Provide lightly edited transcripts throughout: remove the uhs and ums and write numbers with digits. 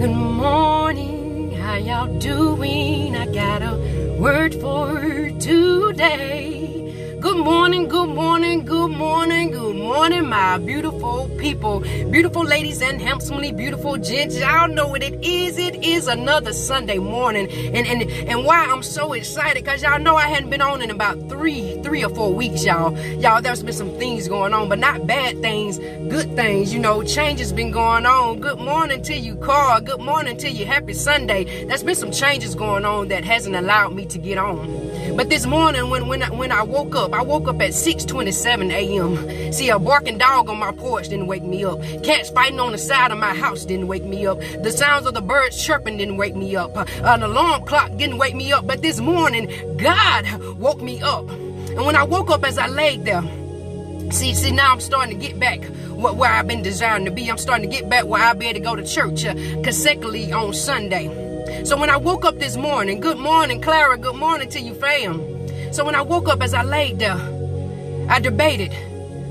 Good morning, how y'all doing? I got a word for today. Good morning, good morning, good morning, good morning, my beautiful people, beautiful ladies and handsomely beautiful gents. Y'all know what it is. It is another Sunday morning, and why I'm so excited, because y'all know I hadn't been on in about three or 4 weeks, y'all. There's been some things going on, but not bad things, good things. Change has been going on. Good morning to you, Carl. Good morning to you. Happy Sunday. There's been some changes going on that hasn't allowed me to get on. But this morning, when I woke up at 6:27 a.m. See, a barking dog on my porch didn't wake me up. Cats fighting on the side of my house didn't wake me up. The sounds of the birds chirping didn't wake me up. An alarm clock didn't wake me up. But this morning, God woke me up. And when I woke up, as I laid there, see, now I'm starting to get back where I've been desiring to be. I'm starting to get back where I'll be able to go to church consecutively on Sunday. So when I woke up this morning, good morning, Clara, good morning to you, fam. So when I woke up, as I laid there, I debated.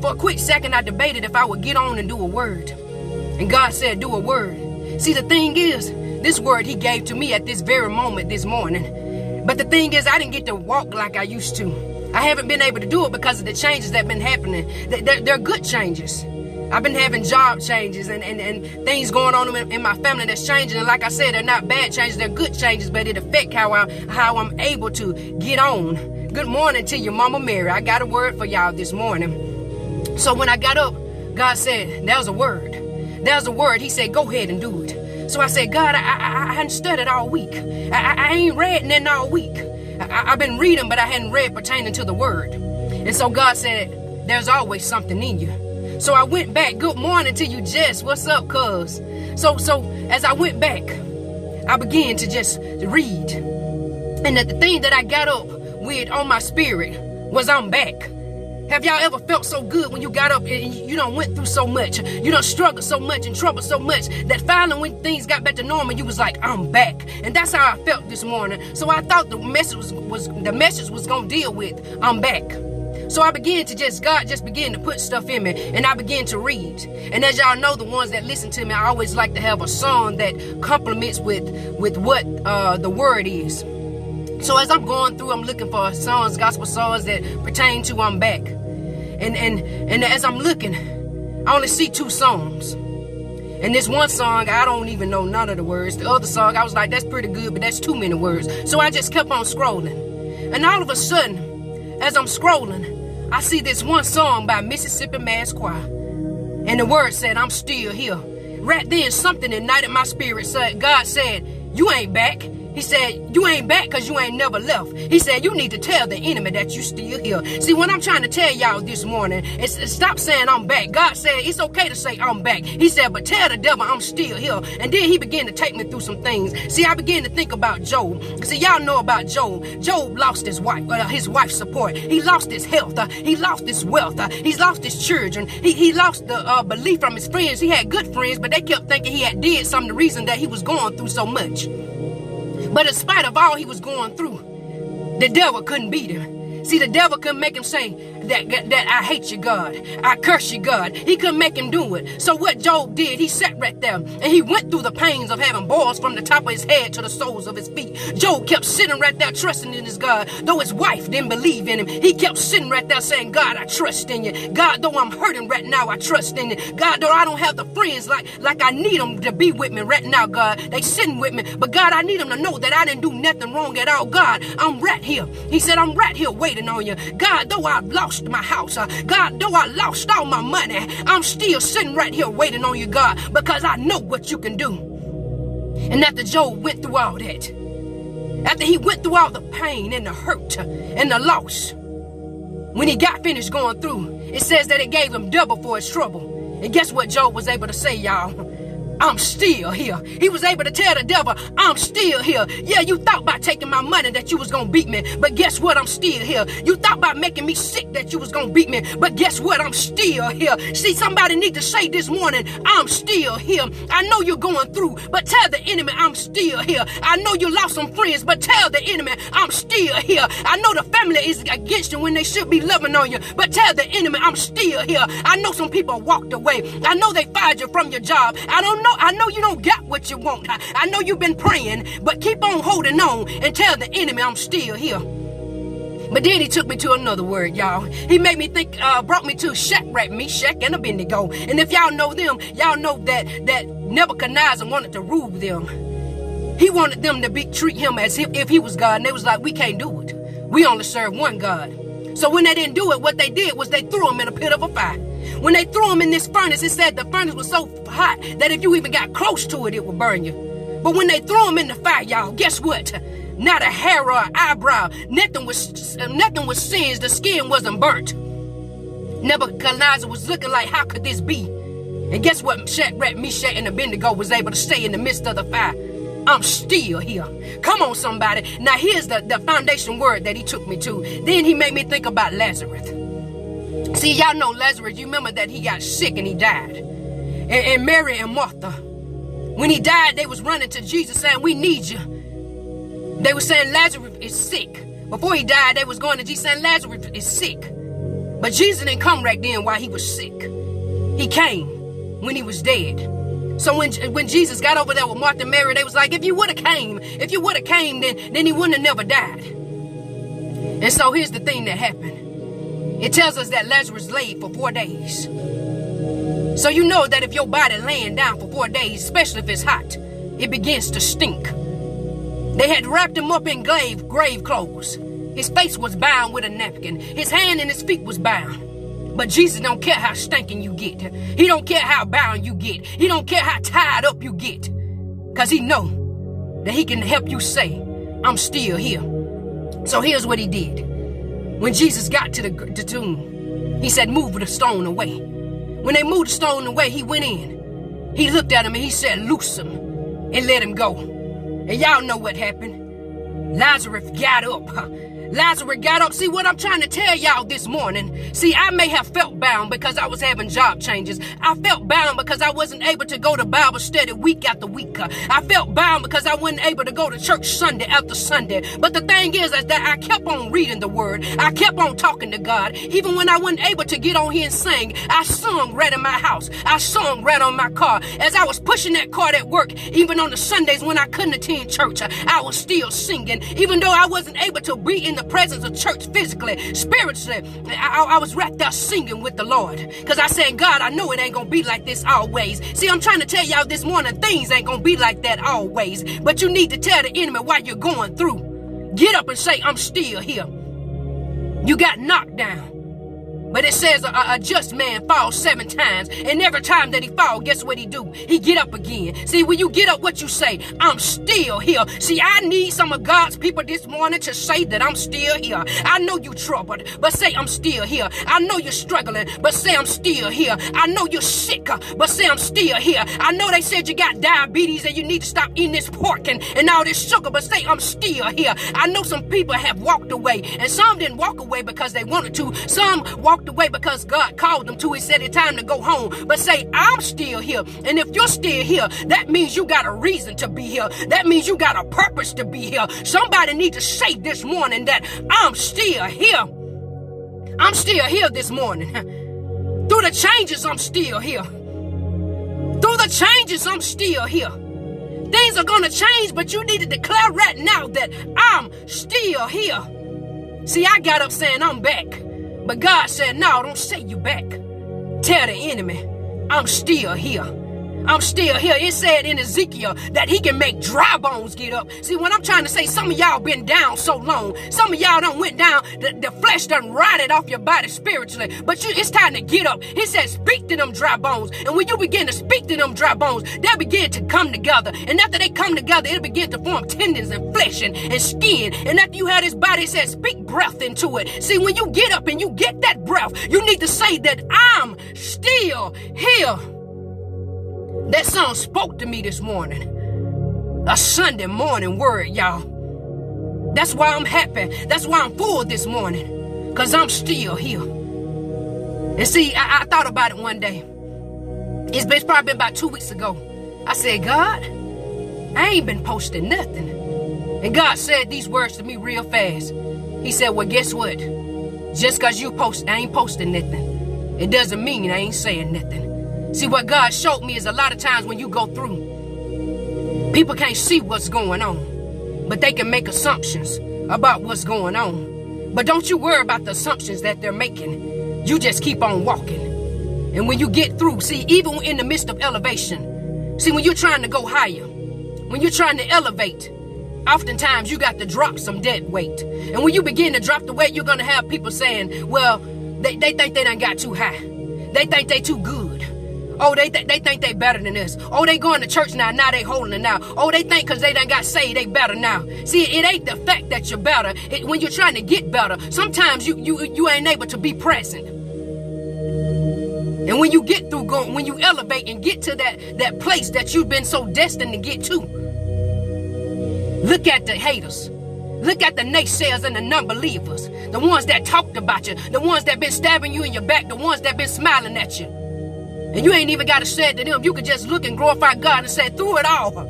For a quick second, I debated if I would get on and do a word. And God said, do a word. See, the thing is, this word he gave to me at this very moment this morning. But the thing is, I didn't get to walk like I used to. I haven't been able to do it because of the changes that have been happening. They're good changes. I've been having job changes and things going on in my family that's changing. And like I said, they're not bad changes, they're good changes, but it affects how I'm able to get on. Good morning to you, Mama Mary. I got a word for y'all this morning. So when I got up, God said, there's a word. There's a word. He said, go ahead and do it. So I said, God, I hadn't studied all week. I ain't read nothing all week. I've been reading, but I hadn't read pertaining to the word. And so God said, there's always something in you. So I went back. Good morning to you, Jess. What's up, cuz? So as I went back, I began to just read. And the thing that I got up with on my spirit was I'm back. Have y'all ever felt so good when you got up and you done went through so much, you done struggled so much and troubled so much that finally when things got back to normal, you was like, I'm back. And that's how I felt this morning. So I thought the message was gonna deal with I'm back. So I began to God just began to put stuff in me, and I began to read. And as y'all know, the ones that listen to me, I always like to have a song that complements with what the word is. So as I'm going through, I'm looking for songs, gospel songs that pertain to I'm back. And as I'm looking, I only see 2 songs. And this one song, I don't even know none of the words. The other song, I was like, that's pretty good, but that's too many words. So I just kept on scrolling. And all of a sudden, as I'm scrolling, I see this one song by Mississippi Mass Choir. And the word said, I'm still here. Right then, something ignited my spirit. God said, you ain't back. He said, you ain't back because you ain't never left. He said, you need to tell the enemy that you still here. See, what I'm trying to tell y'all this morning is stop saying I'm back. God said, it's okay to say I'm back. He said, but tell the devil I'm still here. And then he began to take me through some things. See, I began to think about Job. See, y'all know about Job. Job lost his wife's support. He lost his health. He lost his wealth. He's lost his children. He lost the belief from his friends. He had good friends, but they kept thinking he had did something, the reason that he was going through so much. But in spite of all he was going through, the devil couldn't beat him. See, the devil couldn't make him say that I hate you, God. I curse you, God. He couldn't make him do it. So what Job did, he sat right there and he went through the pains of having boils from the top of his head to the soles of his feet. Job kept sitting right there trusting in his God. Though his wife didn't believe in him, he kept sitting right there saying, God, I trust in you. God, though I'm hurting right now, I trust in you. God, though I don't have the friends like I need them to be with me right now, God. They sitting with me. But God, I need them to know that I didn't do nothing wrong at all. God, I'm right here. He said, I'm right here waiting on you. God, though I've lost my house, God, though I lost all my money, I'm still sitting right here waiting on you, God, because I know what you can do. And after Job went through all that, after he went through all the pain and the hurt and the loss, when he got finished going through, it says that it gave him double for his trouble. And guess what Job was able to say, y'all? I'm still here. He was able to tell the devil, I'm still here. Yeah, you thought by taking my money that you was going to beat me, but guess what? I'm still here. You thought by making me sick that you was going to beat me, but guess what? I'm still here. See, somebody need to say this morning, I'm still here. I know you're going through, but tell the enemy I'm still here. I know you lost some friends, but tell the enemy I'm still here. I know the family is against you when they should be loving on you, but tell the enemy I'm still here. I know some people walked away. I know they fired you from your job. I don't I know you don't got what you want. I know you've been praying, but keep on holding on and tell the enemy I'm still here. But then he took me to another word, y'all. He made me think, brought me to Shadrach, Meshach, and Abednego. And if y'all know them, y'all know that Nebuchadnezzar wanted to rule them. He wanted them to treat him as if he was God. And they was like, we can't do it. We only serve one God. So when they didn't do it, what they did was they threw him in a pit of a fire. When they threw him in this furnace, it said the furnace was so hot that if you even got close to it, it would burn you. But when they threw him in the fire, y'all, guess what? Not a hair or an eyebrow. Nothing was singed. The skin wasn't burnt. Nebuchadnezzar was looking like, how could this be? And guess what? Shadrach, Meshach, and Abednego was able to say in the midst of the fire, I'm still here. Come on, somebody. Now, here's the foundation word that he took me to. Then he made me think about Lazarus. See, y'all know Lazarus. You remember that he got sick and he died. And Mary and Martha, when he died, they was running to Jesus saying, we need you. They were saying Lazarus is sick. Before he died, they was going to Jesus saying Lazarus is sick. But Jesus didn't come right then while he was sick. He came when he was dead. So when Jesus got over there with Martha and Mary, they was like, if you would have came, then he wouldn't have never died. And so here's the thing that happened. It tells us that Lazarus laid for 4 days. So you know that if your body laying down for 4 days, especially if it's hot, it begins to stink. They had wrapped him up in grave clothes. His face was bound with a napkin. His hand and his feet was bound. But Jesus don't care how stinking you get. He don't care how bound you get. He don't care how tied up you get. Because he know that he can help you say, I'm still here. So here's what he did. When Jesus got to the tomb, he said, move the stone away. When they moved the stone away, he went in. He looked at him and he said, loose him and let him go. And y'all know what happened. Lazarus got up. Lazarus got up. See what I'm trying to tell y'all this morning? See, I may have felt bound because I was having job changes. I felt bound because I wasn't able to go to Bible study week after week. I felt bound because I wasn't able to go to church Sunday after Sunday. But the thing is that I kept on reading the word. I kept on talking to God. Even when I wasn't able to get on here and sing, I sung right in my house. I sung right on my car. As I was pushing that cart at work, even on the Sundays when I couldn't attend church, I was still singing. Even though I wasn't able to be in the presence of church physically, spiritually, I was right there singing with the Lord. Because I said, God, I know it ain't going to be like this always. See, I'm trying to tell y'all this morning, things ain't going to be like that always. But you need to tell the enemy while you're going through. Get up and say, I'm still here. You got knocked down. But it says a just man falls 7 times. And every time that he falls, guess what he do? He get up again. See, when you get up, what you say? I'm still here. See, I need some of God's people this morning to say that I'm still here. I know you're troubled, but say I'm still here. I know you're struggling, but say I'm still here. I know you're sick, but say I'm still here. I know they said you got diabetes and you need to stop eating this pork and all this sugar, but say I'm still here. I know some people have walked away, and some didn't walk away because they wanted to. Some walked away because God called them to. He said it's time to go home. But say, I'm still here. And if you're still here, that means you got a reason to be here. That means you got a purpose to be here. Somebody needs to say this morning that I'm still here. I'm still here this morning. Through the changes, I'm still here. Through the changes, I'm still here. Things are going to change, but you need to declare right now that I'm still here. See, I got up saying I'm back. But God said, no, don't say you back. Tell the enemy, I'm still here. I'm still here. It said in Ezekiel that he can make dry bones get up. See, what I'm trying to say, some of y'all been down so long. Some of y'all done went down. The flesh done rotted off your body spiritually. But it's time to get up. He said, speak to them dry bones. And when you begin to speak to them dry bones, they'll begin to come together. And after they come together, it'll begin to form tendons and flesh and skin. And after you have this body, it says, speak breath into it. See, when you get up and you get that breath, you need to say that I'm still here. That song spoke to me this morning. A Sunday morning word, y'all. That's why I'm happy. That's why I'm full this morning. Because I'm still here. And see, I thought about it one day. It's probably been about 2 weeks ago. I said, God, I ain't been posting nothing. And God said these words to me real fast. He said, well, guess what? Just because I ain't posting nothing, it doesn't mean I ain't saying nothing. See, what God showed me is a lot of times when you go through, people can't see what's going on, but they can make assumptions about what's going on. But don't you worry about the assumptions that they're making. You just keep on walking. And when you get through, see, even in the midst of elevation, see, when you're trying to go higher, when you're trying to elevate, oftentimes you got to drop some dead weight. And when you begin to drop the weight, you're going to have people saying, well, they think they done got too high. They think they too good. Oh, they think they better than us. Oh, they going to church now they holding it now. Oh, they think because they done got saved, they better now. See, it ain't the fact that you're better. When you're trying to get better, sometimes you ain't able to be present. And when you get through when you elevate and get to that place that you've been so destined to get to, look at the haters. Look at the naysayers and the non-believers. The ones that talked about you. The ones that been stabbing you in your back. The ones that been smiling at you. And you ain't even got to say it to them. You could just look and glorify God and say, through it all,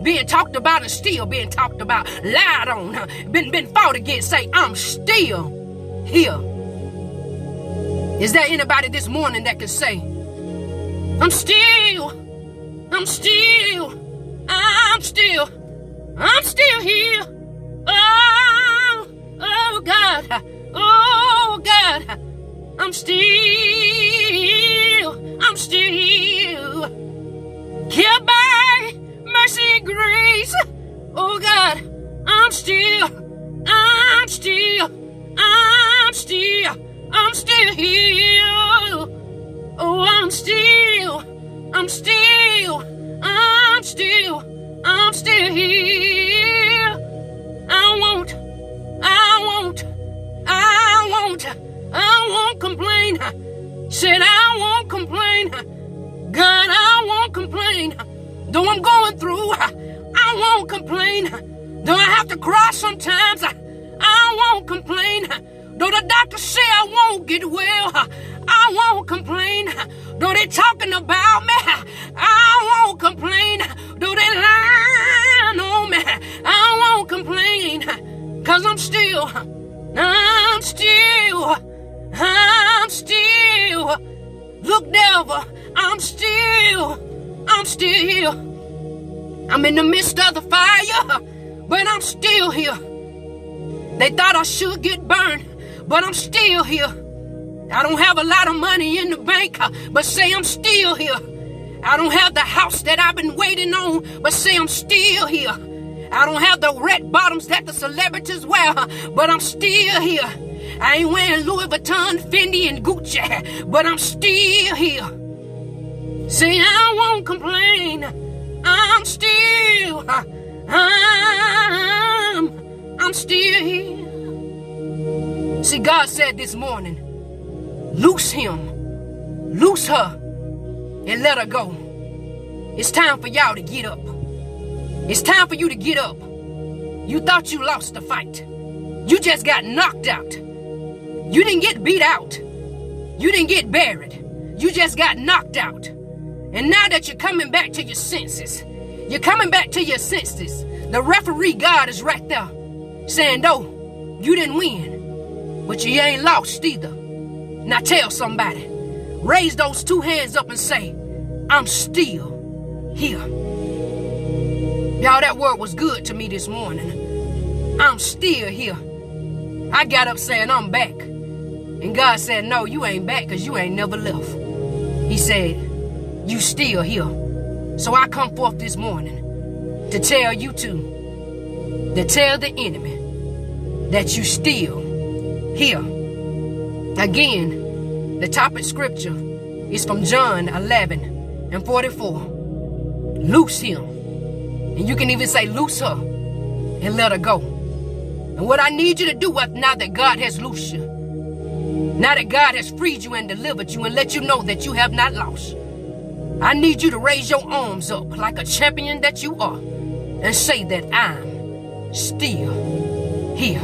being talked about and still being talked about, lied on, been fought against, say, I'm still here. Is there anybody this morning that can say, I'm still here. Oh God, I'm still here. Kept by mercy and grace. Oh God, I'm still here. Oh, I'm still here. I won't complain. Said I won't complain. God, I won't complain. Though I'm going through, I won't complain. Though I have to cry sometimes, I won't complain. Though the doctor say I won't get well, I won't complain. Though they talking about me, I won't complain. Though they lying on me, I won't complain. Cause I'm still. Look, devil, I'm still here. I'm in the midst of the fire, but I'm still here. They thought I should get burned, but I'm still here. I don't have a lot of money in the bank, but say I'm still here. I don't have the house that I've been waiting on, but say I'm still here. I don't have the red bottoms that the celebrities wear, but I'm still here. I ain't wearing Louis Vuitton, Fendi, and Gucci, but I'm still here. Say I won't complain. I'm still here. See, God said this morning, loose him, loose her, and let her go. It's time for y'all to get up. It's time for you to get up. You thought you lost the fight. You just got knocked out. You didn't get beat out. You didn't get buried. You just got knocked out. And now that you're coming back to your senses, the referee God is right there saying, no, you didn't win, but you ain't lost either. Now tell somebody, raise those two hands up and say, I'm still here. Y'all, that word was good to me this morning. I'm still here. I got up saying I'm back. And God said, no, you ain't back because you ain't never left. He said, you still here. So I come forth this morning to tell you to tell the enemy that you still here. Again, the topic scripture is from John 11:44. Loose him. And you can even say loose her and let her go. And what I need you to do now that God has loosed you, now that God has freed you and delivered you and let you know that you have not lost, I need you to raise your arms up like a champion that you are and say that I'm still here.